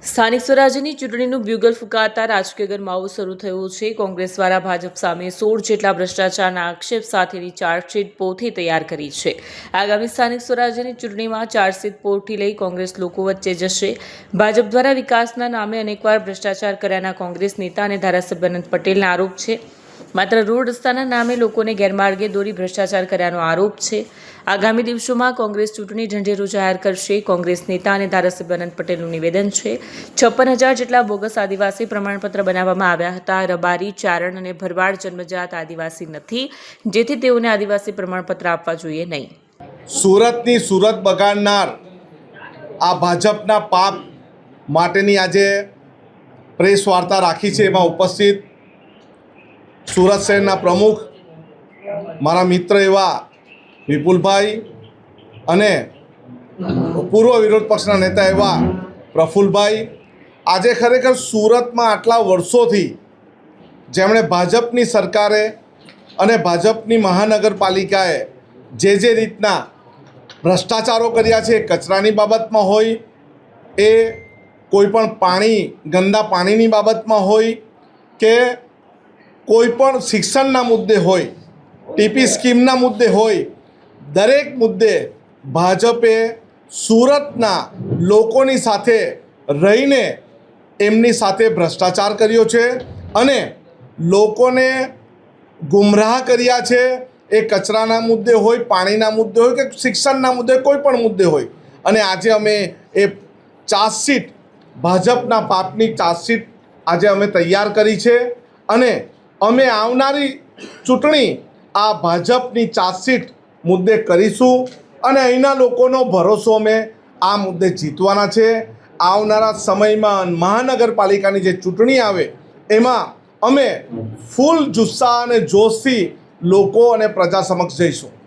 સ્થાનિક સ્વરાજ્યની ચૂંટણીનું બ્યુગલ ફૂંકાતા રાજકીય ગરમાવો શરૂ થયો છે। કોંગ્રેસ દ્વારા ભાજપ સામે 16 જેટલા ભ્રષ્ટાચારના આક્ષેપ સાથેની ચાર્જશીટ પોથી તૈયાર કરી છે। આગામી સ્થાનિક સ્વરાજ્યની ચૂંટણીમાં ચાર્જશીટ પોથી લઈ કોંગ્રેસ લોકો વચ્ચે જશે। ભાજપ દ્વારા વિકાસના નામે અનેકવાર ભ્રષ્ટાચાર કર્યાના કોંગ્રેસ નેતા અને ધારાસભ્ય અનંત પટેલના આરોપ છે। માત્ર રોડ રસ્તાના નામે લોકોને ગેરમાર્ગે દોરી ભ્રષ્ટાચાર કર્યાનો આરોપ છે। આગામી દિવસોમાં કોંગ્રેસ ચૂંટણી ઢંઢેરો જાહેર કરશે। કોંગ્રેસ નેતા અને ધારાસભ્ય અનંત પટેલનું નિવેદન છે, 56,000 જેટલા બોગસ આદિવાસી પ્રમાણપત્ર બનાવવામાં આવ્યા હતા। રબારી, ચારણ અને ભરવાડ જન્મજાત આદિવાસી નથી, જેથી તેઓને આદિવાસી પ્રમાણપત્ર આપવા જોઈએ નહીં। સુરતની સુરત બગાડનાર આ ભાજપના પાપ માટેની આજે પ્રેસ વાર્તા રાખી છે। એમાં ઉપસ્થિત સુરત શહેરના પ્રમુખ, મારા મિત્ર એવા વિપુલભાઈ અને પૂર્વ વિરોધ પક્ષના નેતા એવા પ્રફુલભાઈ, આજે ખરેખર સુરતમાં આટલા વર્ષોથી જેમણે ભાજપની સરકારે અને ભાજપની મહાનગરપાલિકાએ જે રીતના ભ્રષ્ટાચારો કર્યા છે, કચરાની બાબતમાં હોય, એ કોઈપણ ગંદા પાણીની બાબતમાં હોય કે કોઈપણ શિક્ષણના મુદ્દે હોય, ટીપી સ્કીમના મુદ્દે હોય, દરેક મુદ્દે ભાજપે સુરતના લોકોની સાથે રહીને એમની સાથે ભ્રષ્ટાચાર કર્યો છે અને લોકોને ગુમરાહ કર્યા છે। એ કચરાના મુદ્દે હોય, પાણીના મુદ્દે હોય કે શિક્ષણના મુદ્દે, કોઈ પણ મુદ્દે હોય। અને આજે અમે એ ચાર્જશીટ, ભાજપના પાપની ચાર્જશીટ આજે અમે તૈયાર કરી છે અને અમે આવનારી ચૂંટણી આ ભાજપની ચાર્જશીટ મુદ્દે કરીશું અને અહીંના લોકોનો ભરોસો અમે આ મુદ્દે જીતવાના છે। આવનારા સમયમાં મહાનગરપાલિકાની જે ચૂંટણી આવે એમાં અમે ફૂલ જુસ્સા અને જોશથી લોકો અને પ્રજા સમક્ષ જઈશું।